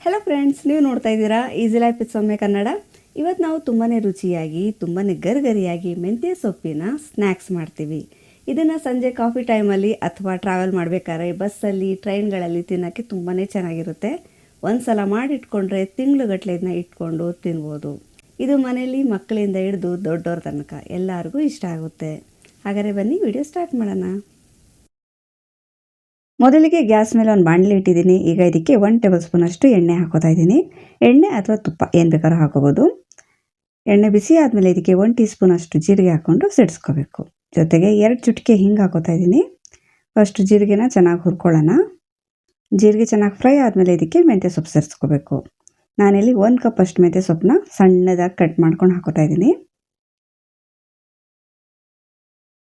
Hello friends, ನೀವು ನೋಡ್ತಾ ಇದ್ದೀರಾ ಈಸಿ ಲೈಫ್ ವಿತ್ ಸೌಮ್ಯ ಕನ್ನಡ. ಇವತ್ತು ನಾವು ತುಂಬಾ ರುಚಿಯಾಗಿ ತುಂಬಾ ಗರಿಗರಿಯಾಗಿ ಮೆಂತ್ಯ ಸೊಪ್ಪಿನ ಸ್ನ್ಯಾಕ್ಸ್ ಮಾಡ್ತೀವಿ. ಇದನ್ನು ಸಂಜೆ ಕಾಫಿ ಟೈಮಲ್ಲಿ ಅಥವಾ ಟ್ರಾವೆಲ್ ಮಾಡಬೇಕಾದ್ರೆ ಬಸ್ಸಲ್ಲಿ ಟ್ರೈನ್ಗಳಲ್ಲಿ ತಿನ್ನೋಕ್ಕೆ ತುಂಬಾ ಚೆನ್ನಾಗಿರುತ್ತೆ. ಒಂದು ಸಲ ಮಾಡಿಟ್ಕೊಂಡ್ರೆ ತಿಂಗಳುಗಟ್ಟಲೆ ಇದನ್ನ ಇಟ್ಕೊಂಡು ತಿನ್ಬೋದು. ಇದು ಮನೆಯಲ್ಲಿ ಮಕ್ಕಳಿಂದ ಹಿಡಿದು ದೊಡ್ಡವ್ರ ತನಕ ಎಲ್ಲರಿಗೂ ಇಷ್ಟ ಆಗುತ್ತೆ. ಹಾಗಾದರೆ ಬನ್ನಿ ವಿಡಿಯೋ ಸ್ಟಾರ್ಟ್ ಮಾಡೋಣ. ಮೊದಲಿಗೆ ಗ್ಯಾಸ್ ಮೇಲೆ ಒಂದು ಬಾಣಲಿ ಇಟ್ಟಿದ್ದೀನಿ. ಈಗ ಇದಕ್ಕೆ 1 ಟೇಬಲ್ ಸ್ಪೂನ್ ಅಷ್ಟು ಎಣ್ಣೆ ಹಾಕೋತಾ ಇದ್ದೀನಿ. ಎಣ್ಣೆ ಅಥವಾ ತುಪ್ಪ ಏನು ಬೇಕಾದ್ರೂ ಹಾಕೋಬೋದು. ಎಣ್ಣೆ ಬಿಸಿ ಆದಮೇಲೆ ಇದಕ್ಕೆ 1 ಟೀ ಸ್ಪೂನ್ ಅಷ್ಟು ಜೀರಿಗೆ ಹಾಕ್ಕೊಂಡು ಸಿಡಿಸ್ಕೋಬೇಕು. ಜೊತೆಗೆ 2 ಚುಟಿಕೆ ಹಿಂಗೆ ಹಾಕೋತಾ ಇದ್ದೀನಿ. ಫಸ್ಟ್ ಜೀರಿಗೆನ ಚೆನ್ನಾಗಿ ಹುರ್ಕೊಳ್ಳೋಣ. ಜೀರಿಗೆ ಚೆನ್ನಾಗಿ ಫ್ರೈ ಆದಮೇಲೆ ಇದಕ್ಕೆ ಮೆಂತ್ಯ ಸೊಪ್ಪು ಸೇರಿಸ್ಕೋಬೇಕು. ನಾನಿಲ್ಲಿ 1 ಕಪ್ ಅಷ್ಟು ಮೆಂತ್ಯ ಸೊಪ್ಪನ್ನ ಸಣ್ಣದಾಗಿ ಕಟ್ ಮಾಡ್ಕೊಂಡು ಹಾಕೋತಾ ಇದ್ದೀನಿ.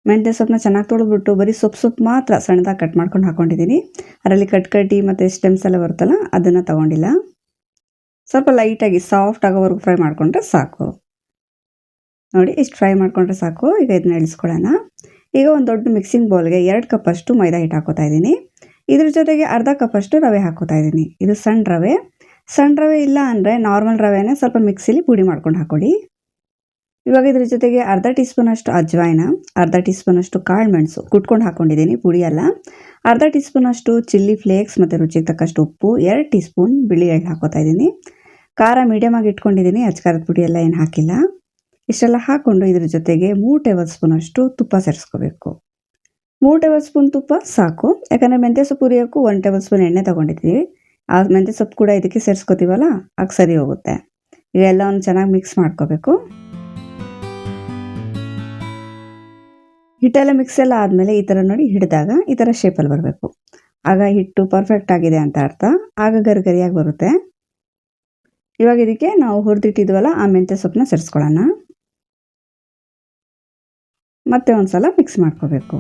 ಮೆಂತ್ಯ ಸೊಪ್ಪನ್ನ ಚೆನ್ನಾಗಿ ತೊಳೆದ್ಬಿಟ್ಟು ಬರೀ ಸೊಪ್ಪು ಮಾತ್ರ ಸಣ್ಣದಾಗಿ ಕಟ್ ಮಾಡ್ಕೊಂಡು ಹಾಕ್ಕೊಂಡಿದ್ದೀನಿ. ಅದರಲ್ಲಿ ಕಡ್ಡಿ ಮತ್ತು ಸ್ಟೆಮ್ಸ್ ಎಲ್ಲ ಬರುತ್ತಲ್ಲ, ಅದನ್ನು ತೊಗೊಂಡಿಲ್ಲ. ಸ್ವಲ್ಪ ಲೈಟಾಗಿ ಸಾಫ್ಟ್ ಆಗೋವರೆಗೂ ಫ್ರೈ ಮಾಡಿಕೊಂಡ್ರೆ ಸಾಕು. ನೋಡಿ, ಇಷ್ಟು ಫ್ರೈ ಮಾಡಿಕೊಂಡ್ರೆ ಸಾಕು. ಈಗ ಇದನ್ನ ಇಳಿಸ್ಕೊಳ್ಳೋಣ. ಈಗ ಒಂದು ದೊಡ್ಡ ಮಿಕ್ಸಿಂಗ್ ಬೌಲ್ಗೆ 2 ಕಪ್ ಅಷ್ಟು ಮೈದಾ ಹಿಟ್ಟು ಹಾಕೋತಾ ಇದ್ದೀನಿ. ಇದ್ರ ಜೊತೆಗೆ ಅರ್ಧ ಕಪ್ ಅಷ್ಟು ರವೆ ಹಾಕೋತಾ ಇದ್ದೀನಿ. ಇದು ಸಣ್ಣ ರವೆ ಇಲ್ಲ ಅಂದರೆ ನಾರ್ಮಲ್ ರವೆನೇ ಸ್ವಲ್ಪ ಮಿಕ್ಸಿಲಿ ಪುಡಿ ಮಾಡ್ಕೊಂಡು ಹಾಕೊಳ್ಳಿ. ಇವಾಗ ಇದ್ರ ಜೊತೆಗೆ ಅರ್ಧ ಟೀ ಸ್ಪೂನ್ ಅಷ್ಟು ಅಜ್ವಾಯಿನ, ಅರ್ಧ ಟೀ ಸ್ಪೂನ್ ಅಷ್ಟು ಕಾಳು ಮೆಣಸು ಕುಟ್ಕೊಂಡು ಹಾಕ್ಕೊಂಡಿದ್ದೀನಿ, ಪುಡಿ ಅಲ್ಲ. ಅರ್ಧ ಟೀ ಸ್ಪೂನ್ ಅಷ್ಟು ಚಿಲ್ಲಿ ಫ್ಲೇಕ್ಸ್ ಮತ್ತು ರುಚಿಗೆ ತಕ್ಕಷ್ಟು ಉಪ್ಪು, 2 ಟೀ ಸ್ಪೂನ್ ಬಿಳಿ ಎಳ್ಳು ಹಾಕೋತಾ ಇದ್ದೀನಿ. ಖಾರ ಮೀಡಿಯಮ್ ಆಗಿ ಇಟ್ಕೊಂಡಿದ್ದೀನಿ, ಅಚ್ಕಾರದ ಪುಡಿ ಎಲ್ಲ ಏನು ಹಾಕಿಲ್ಲ. ಇಷ್ಟೆಲ್ಲ ಹಾಕ್ಕೊಂಡು ಇದ್ರ ಜೊತೆಗೆ 3 ಟೇಬಲ್ ಸ್ಪೂನ್ ಅಷ್ಟು ತುಪ್ಪ ಸೇರಿಸ್ಕೋಬೇಕು. 3 ಟೇಬಲ್ ಸ್ಪೂನ್ ತುಪ್ಪ ಸಾಕು. ಯಾಕಂದರೆ ಮೆಂತ್ಯ ಸೊಪ್ಪು ಹುರಿಯೋಕ್ಕೂ 1 ಟೇಬಲ್ ಸ್ಪೂನ್ ಎಣ್ಣೆ ತೊಗೊಂಡಿದ್ದೀವಿ. ಆ ಮೆಂತ್ಯ ಸೊಪ್ಪು ಕೂಡ ಇದಕ್ಕೆ ಸೇರಿಸ್ಕೋತೀವಲ್ಲ, ಆಗ ಸರಿ ಹೋಗುತ್ತೆ. ಈಗ ಎಲ್ಲವನ್ನು ಚೆನ್ನಾಗಿ ಮಿಕ್ಸ್ ಮಾಡ್ಕೋಬೇಕು. ಹಿಟ್ಟೆಲ್ಲ ಮಿಕ್ಸ್ ಎಲ್ಲ ಆದಮೇಲೆ ಈ ಥರ ನೋಡಿ, ಹಿಡಿದಾಗ ಈ ಥರ ಶೇಪಲ್ಲಿ ಬರಬೇಕು. ಆಗ ಹಿಟ್ಟು ಪರ್ಫೆಕ್ಟ್ ಆಗಿದೆ ಅಂತ ಅರ್ಥ. ಆಗ ಗರಿಗರಿಯಾಗಿ ಬರುತ್ತೆ. ಇವಾಗ ಇದಕ್ಕೆ ನಾವು ಹುರಿದಿಟ್ಟಿದ್ವಲ್ಲ ಆ ಮೆಂತ್ಯ ಸೊಪ್ಪನ್ನ ಸೇರಿಸ್ಕೊಳ್ಳೋಣ. ಮತ್ತೆ ಒಂದ್ಸಲ ಮಿಕ್ಸ್ ಮಾಡ್ಕೋಬೇಕು.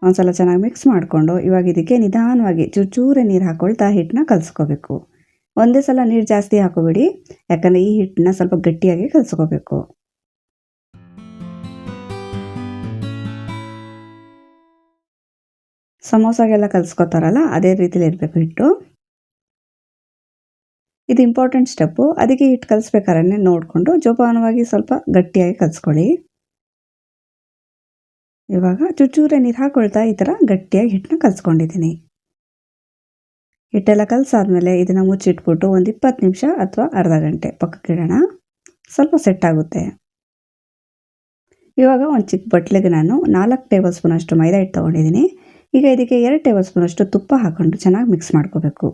ಒಂದ್ಸಲ ಚೆನ್ನಾಗಿ ಮಿಕ್ಸ್ ಮಾಡಿಕೊಂಡು ಇವಾಗ ಇದಕ್ಕೆ ನಿಧಾನವಾಗಿ ಚೂರೇ ನೀರು ಹಾಕ್ಕೊಳ್ತಾ ಹಿಟ್ಟನ್ನ ಕಲಿಸ್ಕೋಬೇಕು. ಒಂದೇ ಸಲ ನೀರು ಜಾಸ್ತಿ ಹಾಕೋಬೇಡಿ, ಯಾಕಂದರೆ ಈ ಹಿಟ್ಟನ್ನ ಸ್ವಲ್ಪ ಗಟ್ಟಿಯಾಗಿ ಕಲಿಸ್ಕೋಬೇಕು. ಸಮೋಸಾಗೆಲ್ಲ ಕಲಿಸ್ಕೊತಾರಲ್ಲ, ಅದೇ ರೀತಿಲಿ ಇರಬೇಕು ಹಿಟ್ಟು. ಇದು ಇಂಪಾರ್ಟೆಂಟ್ ಸ್ಟೆಪ್ಪು. ಅದಕ್ಕೆ ಹಿಟ್ಟು ಕಲಿಸ್ಬೇಕಾದ್ರೆ ನೋಡಿಕೊಂಡು ಜೋಪಾನವಾಗಿ ಸ್ವಲ್ಪ ಗಟ್ಟಿಯಾಗಿ ಕಲಿಸ್ಕೊಳ್ಳಿ. ಇವಾಗ ಚೂರೇ ನೀರು ಹಾಕ್ಕೊಳ್ತಾ ಈ ಥರ ಗಟ್ಟಿಯಾಗಿ ಹಿಟ್ಟನ್ನ ಕಲಿಸ್ಕೊಂಡಿದ್ದೀನಿ. ಹಿಟ್ಟೆಲ್ಲ ಕಲಸಾದ್ಮೇಲೆ ಇದನ್ನು ಮುಚ್ಚಿಟ್ಬಿಟ್ಟು ಒಂದು 20 ನಿಮಿಷ ಅಥವಾ ಅರ್ಧ ಗಂಟೆ ಪಕ್ಕಕ್ಕಿಡೋಣ. ಸ್ವಲ್ಪ ಸೆಟ್ ಆಗುತ್ತೆ. ಇವಾಗ ಒಂದು ಚಿಕ್ಕ ಬಟ್ಲಿಗೆ ನಾನು 4 ಟೇಬಲ್ ಸ್ಪೂನ್ ಅಷ್ಟು ಮೈದಾ ಹಿಟ್ಟು ತೊಗೊಂಡಿದ್ದೀನಿ. ಈಗ ಇದಕ್ಕೆ 2 ಟೇಬಲ್ ಸ್ಪೂನ್ ಅಷ್ಟು ತುಪ್ಪ ಹಾಕ್ಕೊಂಡು ಚೆನ್ನಾಗಿ ಮಿಕ್ಸ್ ಮಾಡ್ಕೋಬೇಕು.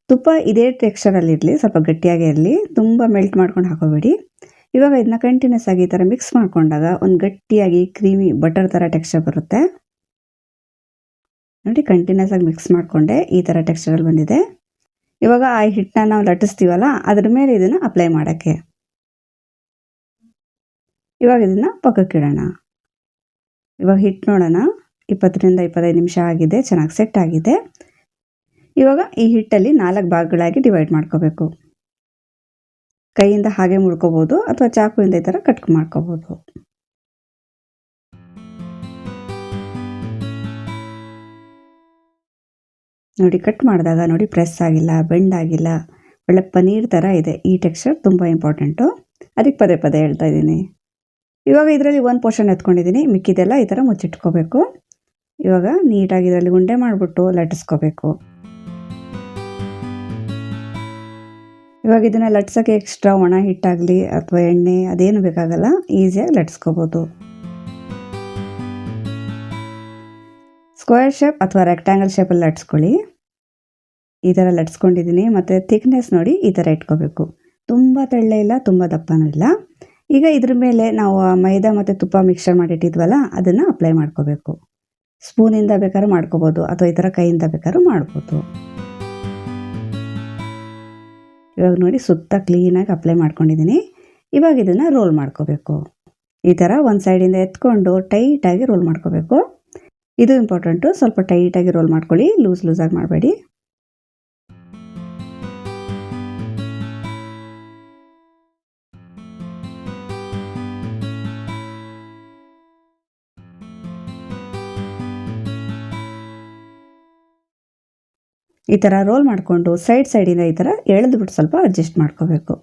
ತುಪ್ಪ ಇದೇ ಟೆಕ್ಸ್ಚರಲ್ಲಿ ಇರಲಿ, ಸ್ವಲ್ಪ ಗಟ್ಟಿಯಾಗೇ ಇರಲಿ, ತುಂಬ ಮೆಲ್ಟ್ ಮಾಡ್ಕೊಂಡು ಹಾಕೋಬೇಡಿ. ಇವಾಗ ಇದನ್ನ ಕಂಟಿನ್ಯೂಸ್ ಆಗಿ ಈ ಥರ ಮಿಕ್ಸ್ ಮಾಡಿಕೊಂಡಾಗ ಒಂದು ಗಟ್ಟಿಯಾಗಿ ಕ್ರೀಮಿ ಬಟರ್ ಥರ ಟೆಕ್ಸ್ಚರ್ ಬರುತ್ತೆ. ನೋಡಿ, ಕಂಟಿನ್ಯೂಸ್ ಆಗಿ ಮಿಕ್ಸ್ ಮಾಡಿಕೊಂಡೆ ಈ ಥರ ಟೆಕ್ಸ್ಚರಲ್ಲಿ ಬಂದಿದೆ. ಇವಾಗ ಆ ಹಿಟ್ಟನ್ನ ನಾವು ಲಟ್ಟಿಸ್ತೀವಲ್ಲ, ಅದ್ರ ಮೇಲೆ ಇದನ್ನು ಅಪ್ಲೈ ಮಾಡೋಕ್ಕೆ. ಇವಾಗ ಇದನ್ನು ಪಕ್ಕಕ್ಕಿಡೋಣ. ಇವಾಗ ಹಿಟ್ಟು ನೋಡೋಣ, 20ರಿಂದ 25 ನಿಮಿಷ ಆಗಿದೆ, ಚೆನ್ನಾಗಿ ಸೆಟ್ ಆಗಿದೆ. ಇವಾಗ ಈ ಹಿಟ್ಟಲ್ಲಿ 4 ಭಾಗಗಳಾಗಿ ಡಿವೈಡ್ ಮಾಡ್ಕೋಬೇಕು. ಕೈಯಿಂದ ಹಾಗೆ ಮುಡ್ಕೋಬೋದು ಅಥವಾ ಚಾಕುವಿಂದ ಈ ಥರ ಕಟ್ ಮಾಡ್ಕೋಬೋದು. ನೋಡಿ, ಕಟ್ ಮಾಡಿದಾಗ ನೋಡಿ, ಪ್ರೆಸ್ ಆಗಿಲ್ಲ, ಬೆಂಡ್ ಆಗಿಲ್ಲ, ಒಳ್ಳೆ ಪನೀರ್ ಥರ ಇದೆ. ಈ ಟೆಕ್ಸ್ಚರ್ ತುಂಬ ಇಂಪಾರ್ಟೆಂಟು, ಅದಕ್ಕೆ ಪದೇ ಹೇಳ್ತಾ ಇದ್ದೀನಿ. ಇವಾಗ ಇದರಲ್ಲಿ 1 ಪೋರ್ಷನ್ ಎತ್ಕೊಂಡಿದ್ದೀನಿ, ಮಿಕ್ಕಿದೆಲ್ಲ ಈ ಥರ ಮುಚ್ಚಿಟ್ಕೋಬೇಕು. ಇವಾಗ ನೀಟಾಗಿ ಇದರಲ್ಲಿ ಉಂಡೆ ಮಾಡಿಬಿಟ್ಟು ಲಟ್ಟಿಸ್ಕೋಬೇಕು. ಇವಾಗ ಇದನ್ನು ಲಟ್ಸೋಕ್ಕೆ ಎಕ್ಸ್ಟ್ರಾ ಒಣ ಹಿಟ್ಟಾಗಲಿ ಅಥವಾ ಎಣ್ಣೆ ಅದೇನು ಬೇಕಾಗಲ್ಲ, ಈಸಿಯಾಗಿ ಲಟ್ಸ್ಕೋಬೋದು. ಸ್ಕ್ವೇರ್ ಶೇಪ್ ಅಥವಾ ರೆಕ್ಟ್ಯಾಂಗಲ್ ಶೇಪಲ್ಲಿ ಲಟ್ಸ್ಕೊಳ್ಳಿ. ಈ ಥರ ಲಟ್ಸ್ಕೊಂಡಿದ್ದೀನಿ. ಮತ್ತು ಥಿಕ್ನೆಸ್ ನೋಡಿ, ಈ ಥರ ಇಟ್ಕೋಬೇಕು. ತುಂಬ ತೆಳ್ಳೆ ಇಲ್ಲ, ತುಂಬ ದಪ್ಪನೂ ಇಲ್ಲ. ಈಗ ಇದ್ರ ಮೇಲೆ ನಾವು ಮೈದಾ ಮತ್ತು ತುಪ್ಪ ಮಿಕ್ಸ್ಚರ್ ಮಾಡಿಟ್ಟಿದ್ವಲ್ಲ, ಅದನ್ನು ಅಪ್ಲೈ ಮಾಡ್ಕೋಬೇಕು. ಸ್ಪೂನಿಂದ ಬೇಕಾದ್ರೂ ಮಾಡ್ಕೋಬೋದು ಅಥವಾ ಈ ಥರ ಕೈಯಿಂದ ಬೇಕಾದ್ರೂ ಮಾಡ್ಬೋದು. ಇವಾಗ ನೋಡಿ, ಸುತ್ತ ಕ್ಲೀನಾಗಿ ಅಪ್ಲೈ ಮಾಡ್ಕೊಂಡಿದ್ದೀನಿ. ಇವಾಗ ಇದನ್ನು ರೋಲ್ ಮಾಡ್ಕೋಬೇಕು. ಈ ಥರ ಒಂದು ಸೈಡಿಂದ ಎತ್ಕೊಂಡು ಟೈಟಾಗಿ ರೋಲ್ ಮಾಡ್ಕೋಬೇಕು. ಇದು ಇಂಪಾರ್ಟೆಂಟು, ಸ್ವಲ್ಪ ಟೈಟಾಗಿ ರೋಲ್ ಮಾಡ್ಕೊಳ್ಳಿ, ಲೂಸಾಗಿ ಮಾಡಬೇಡಿ. ಈ ಥರ ರೋಲ್ ಮಾಡಿಕೊಂಡು ಸೈಡಿಂದ ಈ ಥರ ಎಳೆದ್ಬಿಟ್ಟು ಸ್ವಲ್ಪ ಅಡ್ಜಸ್ಟ್ ಮಾಡ್ಕೋಬೇಕು.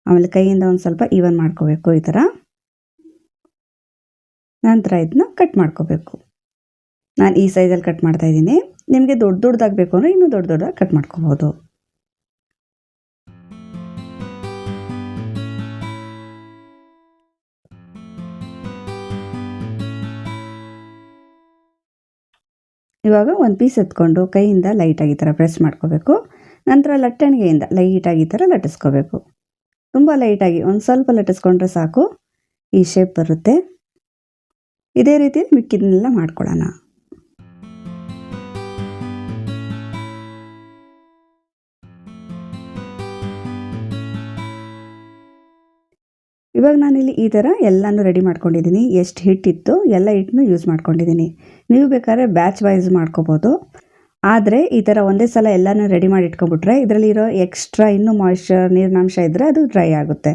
ಆಮೇಲೆ ಕೈಯಿಂದ ಒಂದು ಸ್ವಲ್ಪ ಈವನ್ ಮಾಡ್ಕೋಬೇಕು ಈ ಥರ. ನಂತರ ಇದನ್ನ ಕಟ್ ಮಾಡ್ಕೋಬೇಕು. ನಾನು ಈ ಸೈಜಲ್ಲಿ ಕಟ್ ಮಾಡ್ತಾ ಇದ್ದೀನಿ. ನಿಮಗೆ ದೊಡ್ಡದಾಗಬೇಕು ಅಂದರೆ ಇನ್ನೂ ದೊಡ್ಡದಾಗಿ ಕಟ್ ಮಾಡ್ಕೋಬೋದು. ಇವಾಗ ಒಂದು ಪೀಸ್ ಎತ್ಕೊಂಡು ಕೈಯಿಂದ ಲೈಟಾಗಿ ಈ ಥರ ಪ್ರೆಸ್ ಮಾಡ್ಕೋಬೇಕು. ನಂತರ ಲಟ್ಟಣಿಗೆಯಿಂದ ಲೈಟಾಗಿ ಈ ಥರ ಲಟ್ಟಿಸ್ಕೋಬೇಕು. ತುಂಬ ಲೈಟಾಗಿ ಒಂದು ಸ್ವಲ್ಪ ಲಟ್ಟಿಸ್ಕೊಂಡ್ರೆ ಸಾಕು, ಈ ಶೇಪ್ ಬರುತ್ತೆ. ಇದೇ ರೀತಿ ಮಿಕ್ಕಿದನ್ನೆಲ್ಲ ಮಾಡ್ಕೊಳ್ಳೋಣ. ಇವಾಗ ನಾನಿಲ್ಲಿ ಈ ಥರ ಎಲ್ಲನೂ ರೆಡಿ ಮಾಡ್ಕೊಂಡಿದ್ದೀನಿ. ಎಷ್ಟು ಹಿಟ್ಟಿತ್ತು ಎಲ್ಲ ಹಿಟ್ಟನ್ನು ಯೂಸ್ ಮಾಡ್ಕೊಂಡಿದ್ದೀನಿ. ನೀವು ಬೇಕಾದ್ರೆ ಬ್ಯಾಚ್ ವೈಸ್ ಮಾಡ್ಕೋಬೋದು. ಆದರೆ ಈ ಥರ ಒಂದೇ ಸಲ ಎಲ್ಲನೂ ರೆಡಿ ಮಾಡಿ ಇಟ್ಕೊಬಿಟ್ರೆ ಇದರಲ್ಲಿರೋ ಎಕ್ಸ್ಟ್ರಾ ಇನ್ನೂ ಮಾಯ್ಶ್ಚರ್ ನೀರಿನಾಂಶ ಇದ್ದರೆ ಅದು ಡ್ರೈ ಆಗುತ್ತೆ.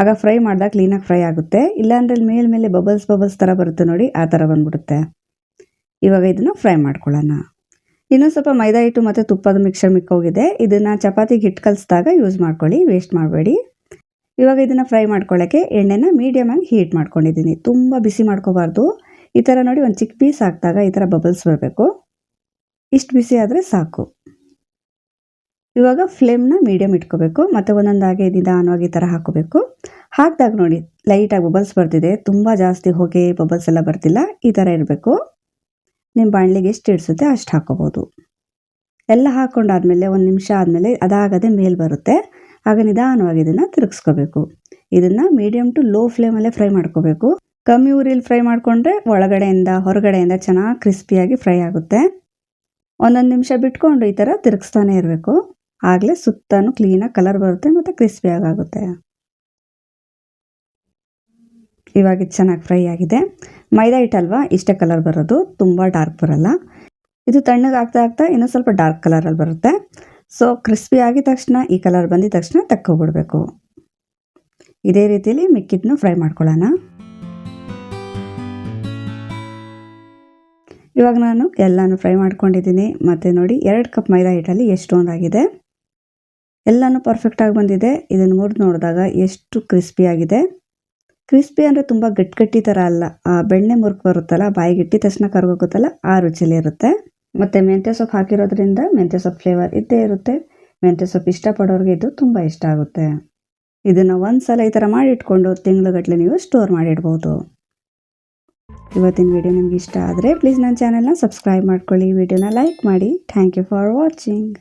ಆಗ ಫ್ರೈ ಮಾಡಿದಾಗ ಕ್ಲೀನಾಗಿ ಫ್ರೈ ಆಗುತ್ತೆ. ಇಲ್ಲಾಂದ್ರೆ ಮೇಲೆ ಬಬಲ್ಸ್ ಥರ ಬರುತ್ತೆ ನೋಡಿ, ಆ ಥರ ಬಂದ್ಬಿಡುತ್ತೆ. ಇವಾಗ ಇದನ್ನು ಫ್ರೈ ಮಾಡ್ಕೊಳ್ಳೋಣ. ಇನ್ನೂ ಸ್ವಲ್ಪ ಮೈದಾ ಹಿಟ್ಟು ಮತ್ತು ತುಪ್ಪದ ಮಿಕ್ಸರ್ ಮಿಕ್ಕೋಗಿದೆ. ಇದನ್ನು ಚಪಾತಿಗೆ ಹಿಟ್ಟು ಕಲಿಸಿದಾಗ ಯೂಸ್ ಮಾಡ್ಕೊಳ್ಳಿ, ವೇಸ್ಟ್ ಮಾಡಬೇಡಿ. ಇವಾಗ ಇದನ್ನು ಫ್ರೈ ಮಾಡ್ಕೊಳ್ಳೋಕ್ಕೆ ಎಣ್ಣೆನ ಮೀಡಿಯಮ್ ಆಗಿ ಹೀಟ್ ಮಾಡ್ಕೊಂಡಿದ್ದೀನಿ. ತುಂಬ ಬಿಸಿ ಮಾಡ್ಕೋಬಾರ್ದು. ಈ ಥರ ನೋಡಿ ಒಂದು ಚಿಕ್ಕ ಪೀಸ್ ಹಾಕಿದಾಗ ಈ ಥರ ಬಬಲ್ಸ್ ಬರಬೇಕು. ಇಷ್ಟು ಬಿಸಿ ಆದರೆ ಸಾಕು. ಇವಾಗ ಫ್ಲೇಮ್ನ ಮೀಡಿಯಮ್ ಇಟ್ಕೋಬೇಕು ಮತ್ತು ಒಂದೊಂದಾಗಿ ನಿಧಾನವಾಗಿ ಈ ಥರ ಹಾಕೋಬೇಕು. ಹಾಕಿದಾಗ ನೋಡಿ ಲೈಟಾಗಿ ಬಬಲ್ಸ್ ಬರ್ತಿದೆ. ತುಂಬ ಜಾಸ್ತಿ ಹೊಗೆ ಬಬಲ್ಸ್ ಎಲ್ಲ ಬರ್ತಿಲ್ಲ. ಈ ಥರ ಇರಬೇಕು. ನಿಮ್ಮ ಬಾಣಲಿಗೆ ಎಷ್ಟು ಇಡಿಸುತ್ತೆ ಅಷ್ಟು ಹಾಕೋಬೋದು. ಎಲ್ಲ ಹಾಕ್ಕೊಂಡಾದ್ಮೇಲೆ ಒಂದು ನಿಮಿಷ ಆದಮೇಲೆ ಅದಾಗದೆ ಮೇಲೆ ಬರುತ್ತೆ. ಆಗ ನಿಧಾನವಾಗಿ ಇದನ್ನು ತಿರುಗಿಸ್ಕೋಬೇಕು. ಇದನ್ನು ಮೀಡಿಯಮ್ ಟು ಲೋ ಫ್ಲೇಮಲ್ಲೇ ಫ್ರೈ ಮಾಡ್ಕೋಬೇಕು. ಕಮ್ಮಿ ಉರಿಲಿ ಫ್ರೈ ಮಾಡಿಕೊಂಡ್ರೆ ಒಳಗಡೆಯಿಂದ ಹೊರಗಡೆಯಿಂದ ಚೆನ್ನಾಗಿ ಕ್ರಿಸ್ಪಿಯಾಗಿ ಫ್ರೈ ಆಗುತ್ತೆ. ಒಂದೊಂದು ನಿಮಿಷ ಬಿಟ್ಕೊಂಡು ಈ ಥರ ತಿರುಗಿಸ್ತಾನೆ ಇರಬೇಕು. ಆಗಲೇ ಸುತ್ತಲೂ ಕ್ಲೀನಾಗಿ ಕಲರ್ ಬರುತ್ತೆ ಮತ್ತು ಕ್ರಿಸ್ಪಿಯಾಗಿ ಆಗುತ್ತೆ. ಇವಾಗ ಇದು ಚೆನ್ನಾಗಿ ಫ್ರೈ ಆಗಿದೆ. ಮೈದಾ ಹಿಟ್ಟಲ್ವಾ, ಇಷ್ಟೇ ಕಲರ್ ಬರೋದು, ತುಂಬ ಡಾರ್ಕ್ ಬರಲ್ಲ. ಇದು ತಣ್ಣಗೆ ಆಗ್ತಾ ಇನ್ನೂ ಸ್ವಲ್ಪ ಡಾರ್ಕ್ ಕಲರಲ್ಲಿ ಬರುತ್ತೆ. ಸೊ ಕ್ರಿಸ್ಪಿ ಆಗಿದ ತಕ್ಷಣ, ಈ ಕಲರ್ ಬಂದಿದ ತಕ್ಷಣ ತಕ್ಕೊಬಿಡ್ಬೇಕು. ಇದೇ ರೀತಿಯಲ್ಲಿ ಮಿಕ್ಕಿದ್ನು ಫ್ರೈ ಮಾಡ್ಕೊಳ್ಳೋಣ. ಇವಾಗ ನಾನು ಎಲ್ಲನೂ ಫ್ರೈ ಮಾಡ್ಕೊಂಡಿದ್ದೀನಿ. ಮತ್ತು ನೋಡಿ 2 ಕಪ್ ಮೈದಾ ಹಿಟ್ಟಲ್ಲಿ ಎಷ್ಟೊಂದಾಗಿದೆ. ಎಲ್ಲನೂ ಪರ್ಫೆಕ್ಟಾಗಿ ಬಂದಿದೆ. ಇದನ್ನು ಮುರಿದು ನೋಡಿದಾಗ ಎಷ್ಟು ಕ್ರಿಸ್ಪಿಯಾಗಿದೆ. ಕ್ರಿಸ್ಪಿ ಅಂದರೆ ತುಂಬ ಗಟ್ಟಿ ಥರ ಅಲ್ಲ, ಬೆಣ್ಣೆ ಮುರುಕು ಬರುತ್ತಲ್ಲ, ಬಾಯಿಗೆ ಇಟ್ಟಿದ ತಕ್ಷಣ ಕರ್ಗೋಗುತ್ತಲ್ಲ, ಆ ರುಚಿಲಿ ಇರುತ್ತೆ. ಮತ್ತು ಮೆಂತ್ಯ ಸೊಪ್ಪು ಹಾಕಿರೋದ್ರಿಂದ ಮೆಂತ್ಯ ಸೊಪ್ಪು ಫ್ಲೇವರ್ ಇದ್ದೇ ಇರುತ್ತೆ. ಮೆಂತ್ಯ ಸೊಪ್ಪು ಇಷ್ಟಪಡೋರಿಗೆ ಇದು ತುಂಬ ಇಷ್ಟ ಆಗುತ್ತೆ. ಇದನ್ನು ಒಂದು ಸಲ ಈ ಥರ ಮಾಡಿ ಇಟ್ಕೊಂಡು ತಿಂಗಳುಗಟ್ಟಲೆ ನೀವು ಸ್ಟೋರ್ ಮಾಡಿಡ್ಬೋದು. ಇವತ್ತಿನ ವಿಡಿಯೋ ನಿಮ್ಗೆ ಇಷ್ಟ ಆದರೆ ಪ್ಲೀಸ್ ನನ್ನ ಚಾನೆಲ್ನ ಸಬ್ಸ್ಕ್ರೈಬ್ ಮಾಡ್ಕೊಳ್ಳಿ, ವಿಡಿಯೋನ ಲೈಕ್ ಮಾಡಿ. Thank you for watching.